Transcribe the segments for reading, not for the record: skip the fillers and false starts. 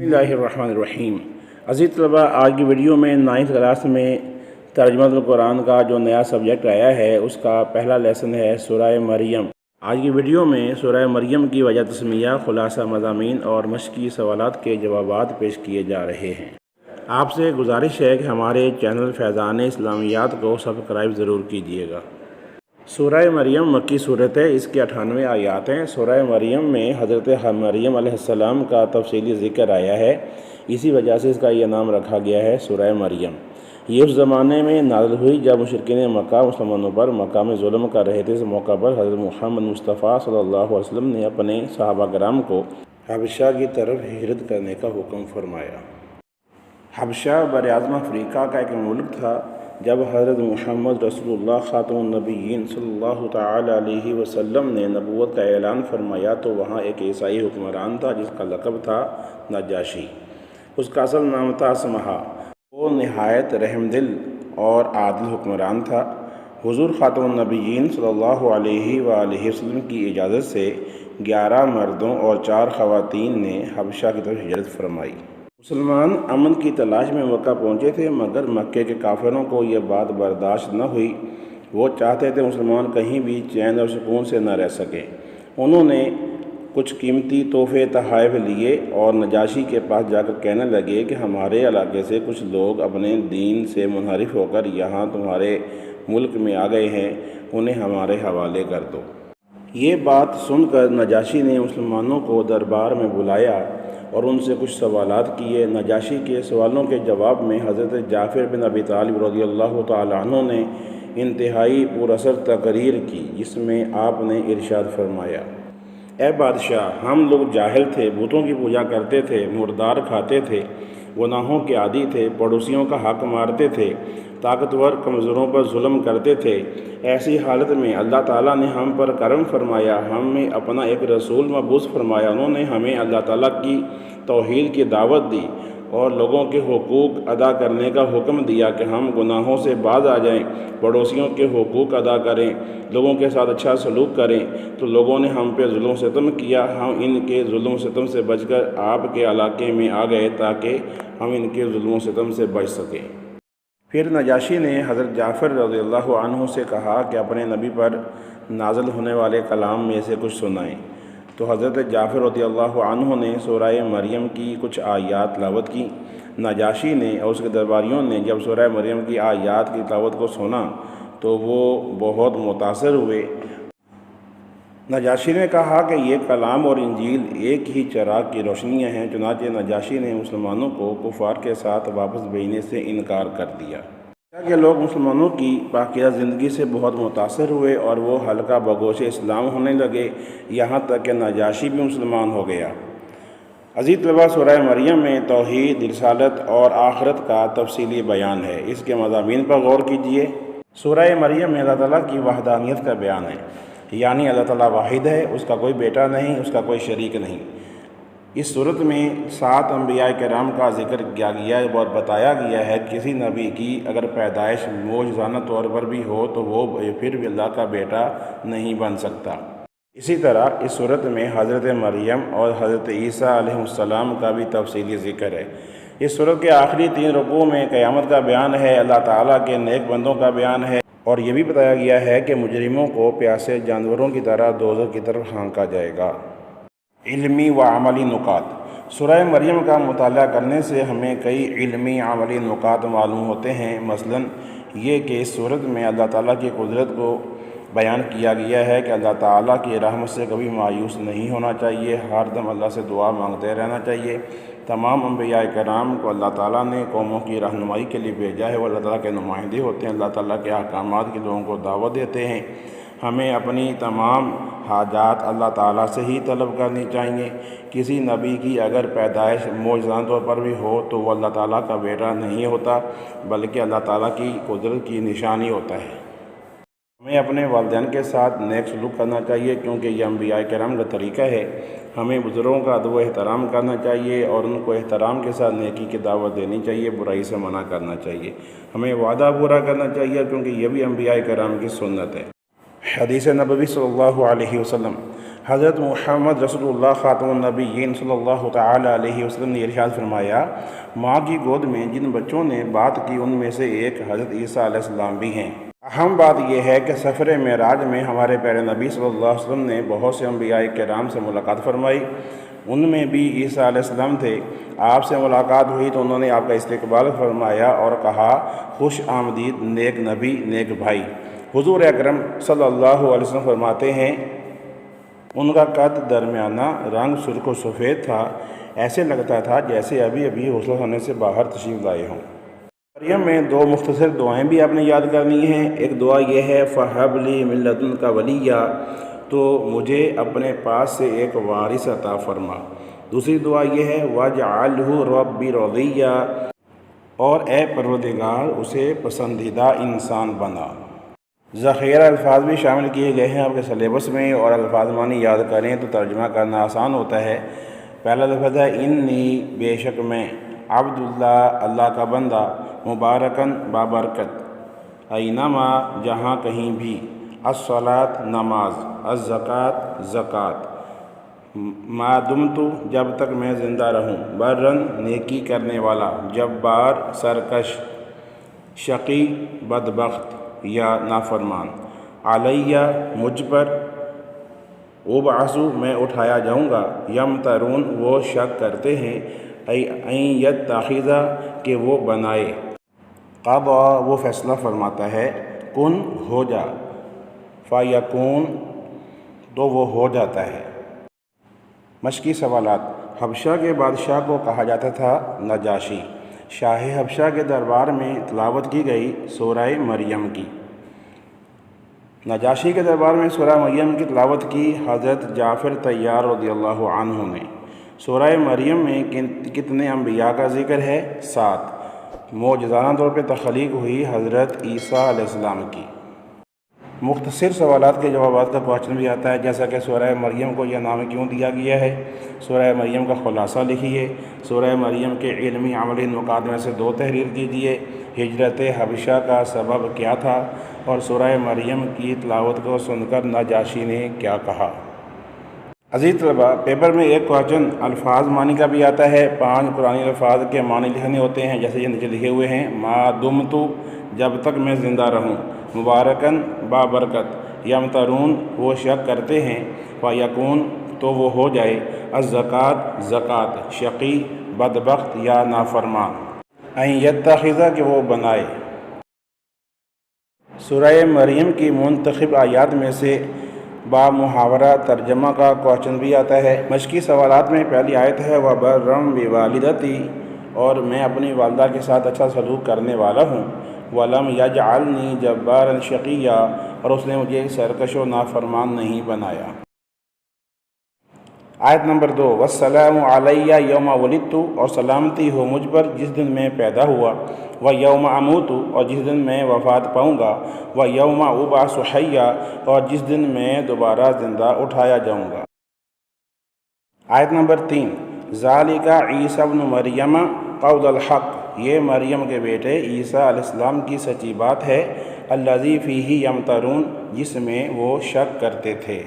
بسم اللہ الرحمن الرحیم۔ عزیز طلباء، آج کی ویڈیو میں 9th کلاس میں ترجمہ القرآن کا جو نیا سبجیکٹ آیا ہے اس کا پہلا لیسن ہے سورہ مریم۔ آج کی ویڈیو میں سورہ مریم کی وجہ تسمیہ، خلاصہ مضامین اور مشقی سوالات کے جوابات پیش کیے جا رہے ہیں۔ آپ سے گزارش ہے کہ ہمارے چینل فیضان اسلامیات کو سبسکرائب ضرور کیجیے گا۔ سورہ مریم مکی صورت ہے، اس کے 98 آیات ہیں۔ سورہ مریم میں حضرت مریم علیہ السلام کا تفصیلی ذکر آیا ہے، اسی وجہ سے اس کا یہ نام رکھا گیا ہے سورہ مریم۔ یہ اس زمانے میں نازل ہوئی جب مشرکین مکہ مسلمانوں پر مکہ میں ظلم کر رہے تھے۔ اس موقع پر حضرت محمد مصطفیٰ صلی اللہ علیہ وسلم نے اپنے صحابہ کرام کو حبشہ کی طرف ہجرت کرنے کا حکم فرمایا۔ حبشہ براعظم افریقہ کا ایک ملک تھا۔ جب حضرت محمد رسول اللہ خاتم النبیین صلی اللہ تعالی علیہ وسلم نے نبوت کا اعلان فرمایا تو وہاں ایک عیسائی حکمران تھا جس کا لقب تھا نجاشی۔ اس کا اصل نام تھا اسمہا۔ وہ نہایت رحم دل اور عادل حکمران تھا۔ حضور خاتم النبیین صلی اللہ علیہ وآلہ وسلم کی اجازت سے 11 مردوں اور 4 خواتین نے حبشہ کی طرف ہجرت فرمائی۔ مسلمان امن کی تلاش میں مکہ پہنچے تھے، مگر مکے کے کافروں کو یہ بات برداشت نہ ہوئی۔ وہ چاہتے تھے مسلمان کہیں بھی چین اور سکون سے نہ رہ سکیں۔ انہوں نے کچھ قیمتی تحفے تحائف لیے اور نجاشی کے پاس جا کر کہنے لگے کہ ہمارے علاقے سے کچھ لوگ اپنے دین سے منحرف ہو کر یہاں تمہارے ملک میں آ گئے ہیں، انہیں ہمارے حوالے کر دو۔ یہ بات سن کر نجاشی نے مسلمانوں کو دربار میں بلایا اور ان سے کچھ سوالات کیے۔ نجاشی کے سوالوں کے جواب میں حضرت جعفر بن ابی طالب رضی اللہ تعالیٰ عنہ نے انتہائی پر اثر تقریر کی، جس میں آپ نے ارشاد فرمایا: اے بادشاہ، ہم لوگ جاہل تھے، بتوں کی پوجا کرتے تھے، مردار کھاتے تھے، گناہوں کے عادی تھے، پڑوسیوں کا حق مارتے تھے، طاقتور کمزوروں پر ظلم کرتے تھے۔ ایسی حالت میں اللہ تعالیٰ نے ہم پر کرم فرمایا، ہمیں اپنا ایک رسول مبعوث فرمایا۔ انہوں نے ہمیں اللہ تعالیٰ کی توحید کی دعوت دی اور لوگوں کے حقوق ادا کرنے کا حکم دیا کہ ہم گناہوں سے باز آ جائیں، پڑوسیوں کے حقوق ادا کریں، لوگوں کے ساتھ اچھا سلوک کریں۔ تو لوگوں نے ہم پہ ظلم و ستم کیا، ہم ان کے ظلم و ستم سے بچ کر آپ کے علاقے میں آ گئے تاکہ ہم ان کے ظلم و ستم سے بچ سکیں۔ پھر نجاشی نے حضرت جعفر رضی اللہ عنہ سے کہا کہ اپنے نبی پر نازل ہونے والے کلام میں سے کچھ سنائیں۔ تو حضرت جعفر رضی اللہ عنہ نے سورہ مریم کی کچھ آیات تلاوت کی۔ نجاشی نے اور اس کے درباریوں نے جب سورہ مریم کی آیات کی تلاوت کو سنا تو وہ بہت متاثر ہوئے۔ نجاشی نے کہا کہ یہ کلام اور انجیل ایک ہی چراغ کی روشنیاں ہیں۔ چنانچہ نجاشی نے مسلمانوں کو کفار کے ساتھ واپس بھیجنے سے انکار کر دیا۔ کہ لوگ مسلمانوں کی پاکیزہ زندگی سے بہت متاثر ہوئے اور وہ حلقہ بگوش اسلام ہونے لگے، یہاں تک کہ نجاشی بھی مسلمان ہو گیا۔ عزیز طلباء، سورہ مریم میں توحید، رسالت اور آخرت کا تفصیلی بیان ہے۔ اس کے مضامین پر غور کیجیے۔ سورہ مریم میں اللہ تعالیٰ کی وحدانیت کا بیان ہے، یعنی اللہ تعالیٰ واحد ہے، اس کا کوئی بیٹا نہیں، اس کا کوئی شریک نہیں۔ اس صورت میں 7 انبیاء کرام کا ذکر کیا گیا ہے اور بتایا گیا ہے کہ کسی نبی کی اگر پیدائش معجزانہ طور پر بھی ہو تو وہ پھر بھی اللہ کا بیٹا نہیں بن سکتا۔ اسی طرح اس صورت میں حضرت مریم اور حضرت عیسیٰ علیہ السلام کا بھی تفصیلی ذکر ہے۔ اس صورت کے آخری 3 رکوع میں قیامت کا بیان ہے، اللہ تعالیٰ کے نیک بندوں کا بیان ہے، اور یہ بھی بتایا گیا ہے کہ مجرموں کو پیاسے جانوروں کی طرح دوزخ کی طرف ہانکا جائے گا۔ علمی و عملی نکات۔ سورہ مریم کا مطالعہ کرنے سے ہمیں کئی علمی عملی نکات معلوم ہوتے ہیں۔ مثلا یہ کہ اس صورت میں اللہ تعالیٰ کی قدرت کو بیان کیا گیا ہے کہ اللہ تعالیٰ کی رحمت سے کبھی مایوس نہیں ہونا چاہیے، ہر دم اللہ سے دعا مانگتے رہنا چاہیے۔ تمام انبیاء کرام کو اللہ تعالیٰ نے قوموں کی رہنمائی کے لیے بھیجا ہے، وہ اللہ تعالیٰ کے نمائندے ہوتے ہیں، اللہ تعالیٰ کے احکامات کے لوگوں کو دعوت دیتے ہیں۔ ہمیں اپنی تمام حاجات اللہ تعالیٰ سے ہی طلب کرنی چاہیے۔ کسی نبی کی اگر پیدائش معجزانہ طور پر بھی ہو تو وہ اللہ تعالیٰ کا بیٹا نہیں ہوتا، بلکہ اللہ تعالیٰ کی قدرت کی نشانی ہوتا ہے۔ ہمیں اپنے والدین کے ساتھ نیک سلوک کرنا چاہیے کیونکہ یہ انبیاء کرام کا طریقہ ہے۔ ہمیں بزرگوں کا ادب و احترام کرنا چاہیے اور ان کو احترام کے ساتھ نیکی کی دعوت دینی چاہیے، برائی سے منع کرنا چاہیے۔ ہمیں وعدہ پورا کرنا چاہیے کیونکہ یہ بھی انبیاء کرام کی سنت ہے۔ حدیث نبوی صلی اللہ علیہ وسلم۔ حضرت محمد رسول اللہ خاتم النبیین صلی اللہ تعالیٰ علیہ وسلم نے ارشاد فرمایا، ماں کی گود میں جن بچوں نے بات کی ان میں سے ایک حضرت عیسیٰ علیہ السلام بھی ہیں۔ اہم بات یہ ہے کہ سفر معراج میں ہمارے پیارے نبی صلی اللہ علیہ وسلم نے بہت سے انبیاء کرام سے ملاقات فرمائی، ان میں بھی عیسیٰ علیہ السلام تھے۔ آپ سے ملاقات ہوئی تو انہوں نے آپ کا استقبال فرمایا اور کہا، خوش آمدید نیک نبی، نیک بھائی۔ حضور اکرم صلی اللہ علیہ وسلم فرماتے ہیں، ان کا قد درمیانہ، رنگ سرخ و سفید تھا، ایسے لگتا تھا جیسے ابھی غسل ہونے سے باہر تشریف لائے ہوں۔ مریم میں دو مختصر دعائیں بھی آپ نے یاد کرنی ہیں۔ ایک دعا یہ ہے، فَهَبْ لِي مِن لَّدُنْكَ وَلِيًّا، تو مجھے اپنے پاس سے ایک وارث عطا فرما۔ دوسری دعا یہ ہے، وَاجْعَلْهُ رَبِّ رَضِيًّا، اور اے پروردگار اسے پسندیدہ انسان بنا۔ ذخیرہ الفاظ بھی شامل کیے گئے ہیں آپ کے سلیبس میں، اور الفاظ معنی یاد کریں تو ترجمہ کرنا آسان ہوتا ہے۔ پہلا لفظ ہے انی، بے شک میں، عبداللہ، اللہ کا بندہ، مبارکن، بابرکت، اینما، جہاں کہیں بھی، الصلاۃ، نماز، الزکوٰۃ، زکوٰۃ، ما دمت، جب تک میں زندہ رہوں، برن، نیکی کرنے والا، جبار، سرکش، شقی، بدبخت یا نافرمان، علیہ، مجھ پر، ابعث، میں اٹھایا جاؤں گا، یمترون، وہ شک کرتے ہیں، این یتخذ، کہ وہ بنائے، قضا، وہ فیصلہ فرماتا ہے، کن، ہو جا، فیکون، تو وہ ہو جاتا ہے۔ مشقی سوالات۔ حبشہ کے بادشاہ کو کہا جاتا تھا نجاشی۔ شاہ حبشہ کے دربار میں تلاوت کی گئی سورہ مریم کی۔ نجاشی کے دربار میں سورہ مریم کی تلاوت کی حضرت جعفر طیار رضی اللہ عنہ نے۔ سورہ مریم میں کتنے انبیاء کا ذکر ہے؟ 7۔ معجزانہ طور پہ تخلیق ہوئی حضرت عیسیٰ علیہ السلام کی۔ مختصر سوالات کے جوابات کا کوشچن بھی آتا ہے، جیسا کہ سورہ مریم کو یہ نام کیوں دیا گیا ہے، سورہ مریم کا خلاصہ لکھیے، سورہ مریم کے علمی عملی نکات میں سے 2 تحریر کیجیے، ہجرت حبشہ کا سبب کیا تھا، اور سورہ مریم کی تلاوت کو سن کر نجاشی نے کیا کہا۔ عزیز طلباء، پیپر میں ایک کوشچن الفاظ معنی کا بھی آتا ہے۔ 5 قرآنی الفاظ کے معنی لکھنے ہوتے ہیں، جیسے یہ نیچے لکھے ہوئے ہیں، ما دمت، جب تک میں زندہ رہوں، مبارکن، بابرکت، یمترون، وہ شک کرتے ہیں، فیکون، تو وہ ہو جائے، الزکوٰۃ، زکوٰۃ، شقی، بدبخت یا نافرمان، این یتخذ، کہ وہ بنائے۔ سورہ مریم کی منتخب آیات میں سے با محاورہ ترجمہ کا کوشچن بھی آتا ہے۔ مشقی سوالات میں پہلی آیت ہے، وَبَرًّا بِوَالِدَتِی، اور میں اپنی والدہ کے ساتھ اچھا سلوک کرنے والا ہوں، وَلَمْ يَجْعَلْنِی جَبَّارًا شَقِیًّا، اور اس نے مجھے سرکش و نافرمان نہیں بنایا۔ آیت نمبر 2، وَالسَّلَامُ عَلَیَّ یَوْمَ وُلِدتُّ، اور سلامتی ہو مجھ پر جس دن میں پیدا ہوا، وَیَوْمَ أَمُوتُ، اور جس دن میں وفات پاؤں گا، وَیَوْمَ أُبْعَثُ حَیًّا، اور جس دن میں دوبارہ زندہ اٹھایا جاؤں گا۔ آیت نمبر 3، ذَلِکَ عِیسیٰ ابْنُ مَرْیَمَ قَوْلُ الْحَقِّ، یہ مریم کے بیٹے عیسیٰ علیہ السلام کی سچی بات ہے، الَّذِی فِیہ یَمْتَرُونَ، جس میں وہ شک کرتے تھے۔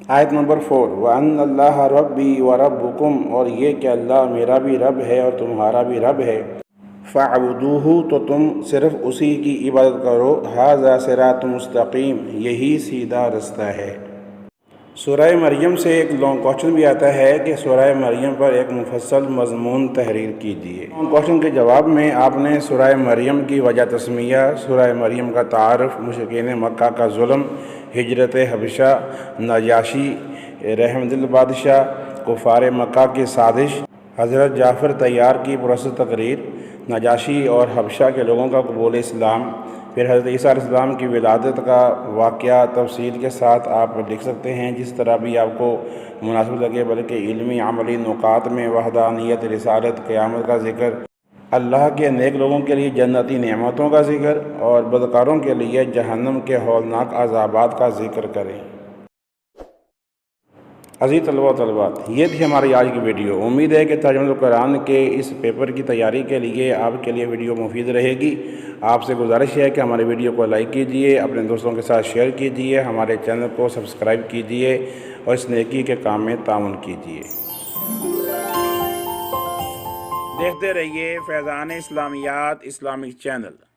آیت نمبر 4، وَأَنَّ اللَّهَ رَبِّی وَرَبُّکُمْ، اور یہ کہ اللہ میرا بھی رب ہے اور تمہارا بھی رب ہے، فَاعْبُدُوهُ، تو تم صرف اسی کی عبادت کرو، ھذا صراط مستقیم، یہی سیدھا رستہ ہے۔ سورہ مریم سے ایک لانگ کوشچن بھی آتا ہے کہ سورہ مریم پر ایک مفصل مضمون تحریر کیجیے۔ لانگ کوشچن کے جواب میں آپ نے سورہ مریم کی وجہ تسمیہ، سورہ مریم کا تعارف، مشرکین مکہ کا ظلم، ہجرت حبشہ، نجاشی رحم دل بادشاہ، کفار مکہ کی سازش، حضرت جعفر طیار کی پراسرار تقریر، نجاشی اور حبشہ کے لوگوں کا قبول اسلام، پھر حضرت عیسیٰ علیہ السلام کی ولادت کا واقعہ تفصیل کے ساتھ آپ لکھ سکتے ہیں، جس طرح بھی آپ کو مناسب لگے، بلکہ علمی عملی نکات میں وحدانیت، رسالت، قیامت کا ذکر، اللہ کے نیک لوگوں کے لیے جنتی نعمتوں کا ذکر، اور بدکاروں کے لیے جہنم کے ہولناک عذابات کا ذکر کریں۔ عزیز طلباء و طالبات، یہ تھی ہماری آج کی ویڈیو۔ امید ہے کہ ترجمہ القرآن کے اس پیپر کی تیاری کے لیے آپ کے لیے ویڈیو مفید رہے گی۔ آپ سے گزارش ہے کہ ہمارے ویڈیو کو لائک کیجیے، اپنے دوستوں کے ساتھ شیئر کیجیے، ہمارے چینل کو سبسکرائب کیجیے، اور اس نیکی کے کام میں تعاون کیجیے۔ دیکھتے رہیے فیضان اسلامیات اسلامک چینل۔